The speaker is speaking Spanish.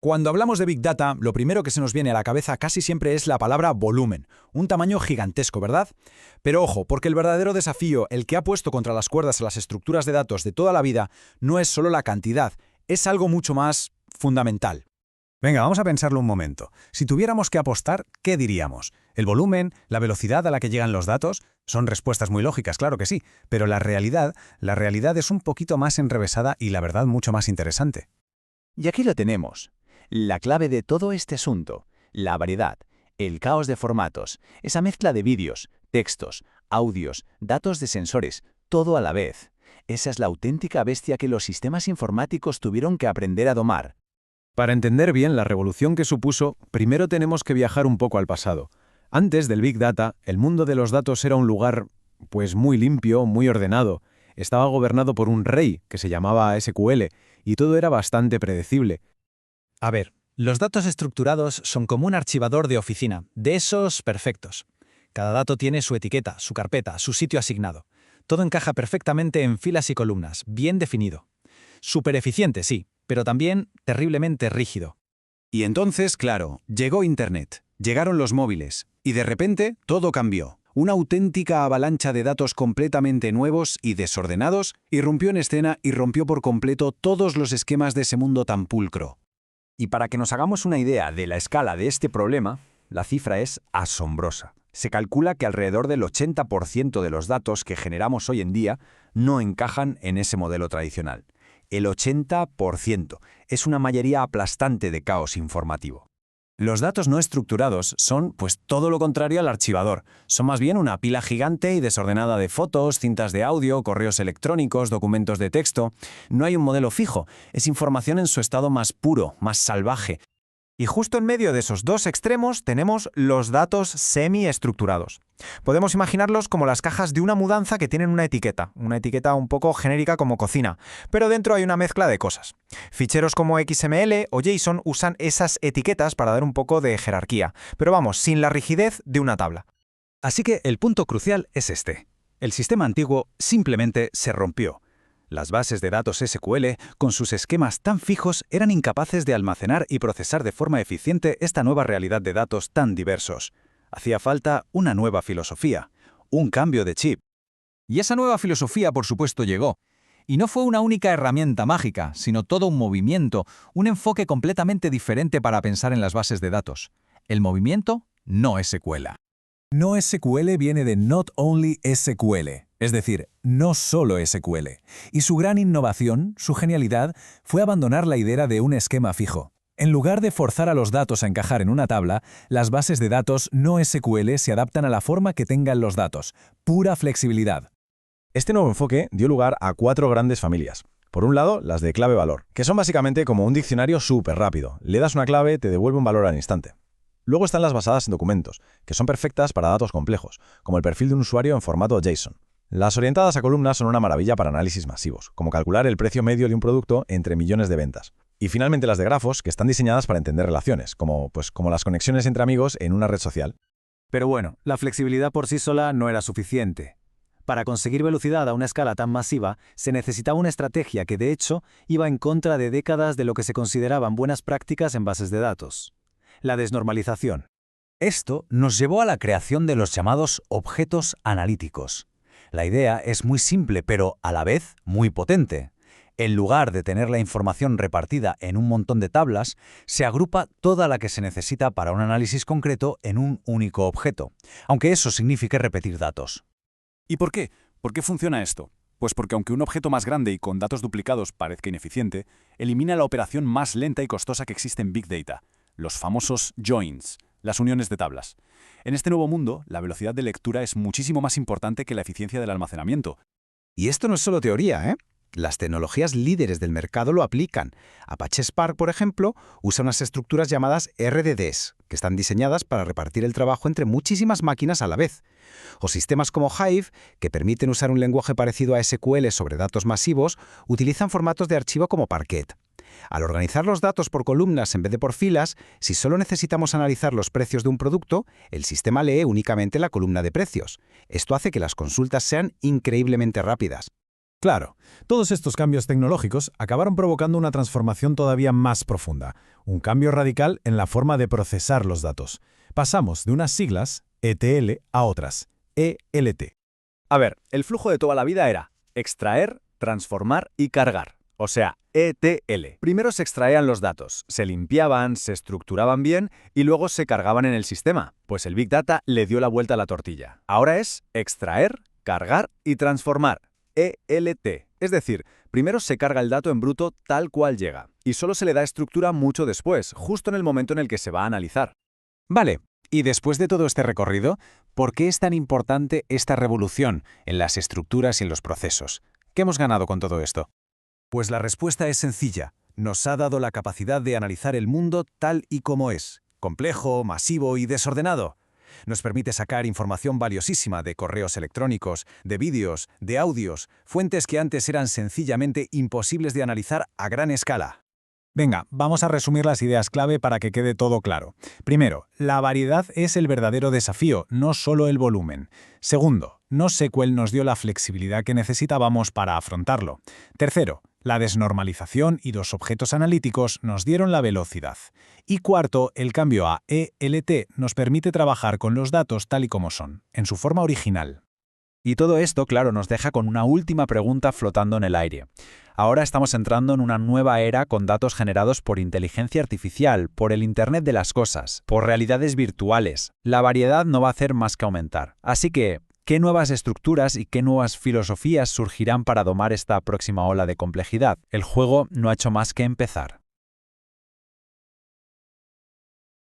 Cuando hablamos de Big Data, lo primero que se nos viene a la cabeza casi siempre es la palabra volumen, un tamaño gigantesco, ¿verdad? Pero ojo, porque el verdadero desafío, el que ha puesto contra las cuerdas a las estructuras de datos de toda la vida, no es solo la cantidad, es algo mucho más fundamental. Venga, vamos a pensarlo un momento. Si tuviéramos que apostar, ¿qué diríamos? ¿El volumen? ¿La velocidad a la que llegan los datos? Son respuestas muy lógicas, claro que sí, pero la realidad es un poquito más enrevesada y la verdad mucho más interesante. Y aquí lo tenemos. La clave de todo este asunto, la variedad, el caos de formatos, esa mezcla de vídeos, textos, audios, datos de sensores, todo a la vez. Esa es la auténtica bestia que los sistemas informáticos tuvieron que aprender a domar. Para entender bien la revolución que supuso, primero tenemos que viajar un poco al pasado. Antes del Big Data, el mundo de los datos era un lugar, pues muy limpio, muy ordenado. Estaba gobernado por un rey, que se llamaba SQL, y todo era bastante predecible. A ver, los datos estructurados son como un archivador de oficina, de esos perfectos. Cada dato tiene su etiqueta, su carpeta, su sitio asignado. Todo encaja perfectamente en filas y columnas, bien definido. Súper eficiente, sí, pero también terriblemente rígido. Y entonces, claro, llegó Internet, llegaron los móviles, y de repente todo cambió. Una auténtica avalancha de datos completamente nuevos y desordenados irrumpió en escena y rompió por completo todos los esquemas de ese mundo tan pulcro. Y para que nos hagamos una idea de la escala de este problema, la cifra es asombrosa. Se calcula que alrededor del 80% de los datos que generamos hoy en día no encajan en ese modelo tradicional. El 80% es una mayoría aplastante de caos informativo. Los datos no estructurados son, pues, todo lo contrario al archivador. Son más bien una pila gigante y desordenada de fotos, cintas de audio, correos electrónicos, documentos de texto. No hay un modelo fijo, es información en su estado más puro, más salvaje. Y justo en medio de esos dos extremos tenemos los datos semi-estructurados. Podemos imaginarlos como las cajas de una mudanza que tienen una etiqueta un poco genérica como cocina, pero dentro hay una mezcla de cosas. Ficheros como XML o JSON usan esas etiquetas para dar un poco de jerarquía, pero vamos, sin la rigidez de una tabla. Así que el punto crucial es este. El sistema antiguo simplemente se rompió. Las bases de datos SQL, con sus esquemas tan fijos, eran incapaces de almacenar y procesar de forma eficiente esta nueva realidad de datos tan diversos. Hacía falta una nueva filosofía, un cambio de chip. Y esa nueva filosofía, por supuesto, llegó. Y no fue una única herramienta mágica, sino todo un movimiento, un enfoque completamente diferente para pensar en las bases de datos. El movimiento no SQL. No SQL viene de Not Only SQL, es decir, no solo SQL. Y su gran innovación, su genialidad, fue abandonar la idea de un esquema fijo. En lugar de forzar a los datos a encajar en una tabla, las bases de datos no SQL se adaptan a la forma que tengan los datos. Pura flexibilidad. Este nuevo enfoque dio lugar a 4 grandes familias. Por un lado, las de clave-valor, que son básicamente como un diccionario súper rápido. Le das una clave, te devuelve un valor al instante. Luego están las basadas en documentos, que son perfectas para datos complejos, como el perfil de un usuario en formato JSON. Las orientadas a columnas son una maravilla para análisis masivos, como calcular el precio medio de un producto entre millones de ventas. Y finalmente las de grafos, que están diseñadas para entender relaciones, como las conexiones entre amigos en una red social. Pero bueno, la flexibilidad por sí sola no era suficiente. Para conseguir velocidad a una escala tan masiva, se necesitaba una estrategia que, de hecho, iba en contra de décadas de lo que se consideraban buenas prácticas en bases de datos. La desnormalización. Esto nos llevó a la creación de los llamados objetos analíticos. La idea es muy simple, pero a la vez muy potente. En lugar de tener la información repartida en un montón de tablas, se agrupa toda la que se necesita para un análisis concreto en un único objeto, aunque eso signifique repetir datos. ¿Y por qué? ¿Por qué funciona esto? Pues porque aunque un objeto más grande y con datos duplicados parezca ineficiente, elimina la operación más lenta y costosa que existe en Big Data, los famosos joins, las uniones de tablas. En este nuevo mundo, la velocidad de lectura es muchísimo más importante que la eficiencia del almacenamiento. Y esto no es solo teoría, ¿eh? Las tecnologías líderes del mercado lo aplican. Apache Spark, por ejemplo, usa unas estructuras llamadas RDDs, que están diseñadas para repartir el trabajo entre muchísimas máquinas a la vez. O sistemas como Hive, que permiten usar un lenguaje parecido a SQL sobre datos masivos, utilizan formatos de archivo como Parquet. Al organizar los datos por columnas en vez de por filas, si solo necesitamos analizar los precios de un producto, el sistema lee únicamente la columna de precios. Esto hace que las consultas sean increíblemente rápidas. Claro, todos estos cambios tecnológicos acabaron provocando una transformación todavía más profunda, un cambio radical en la forma de procesar los datos. Pasamos de unas siglas, ETL, a otras, ELT. A ver, el flujo de toda la vida era extraer, transformar y cargar, o sea, ETL. Primero se extraían los datos, se limpiaban, se estructuraban bien y luego se cargaban en el sistema, pues el Big Data le dio la vuelta a la tortilla. Ahora es extraer, cargar y transformar, ELT. Es decir, primero se carga el dato en bruto tal cual llega, y solo se le da estructura mucho después, justo en el momento en el que se va a analizar. Vale, y después de todo este recorrido, ¿por qué es tan importante esta revolución en las estructuras y en los procesos? ¿Qué hemos ganado con todo esto? Pues la respuesta es sencilla. Nos ha dado la capacidad de analizar el mundo tal y como es, complejo, masivo y desordenado. Nos permite sacar información valiosísima de correos electrónicos, de vídeos, de audios, fuentes que antes eran sencillamente imposibles de analizar a gran escala. Venga, vamos a resumir las ideas clave para que quede todo claro. Primero, la variedad es el verdadero desafío, no solo el volumen. Segundo, NoSQL nos dio la flexibilidad que necesitábamos para afrontarlo. Tercero, la desnormalización y los objetos analíticos nos dieron la velocidad. Y cuarto, el cambio a ELT nos permite trabajar con los datos tal y como son, en su forma original. Y todo esto, claro, nos deja con una última pregunta flotando en el aire. Ahora estamos entrando en una nueva era con datos generados por inteligencia artificial, por el Internet de las cosas, por realidades virtuales. La variedad no va a hacer más que aumentar. Así que, ¿qué nuevas estructuras y qué nuevas filosofías surgirán para domar esta próxima ola de complejidad? El juego no ha hecho más que empezar.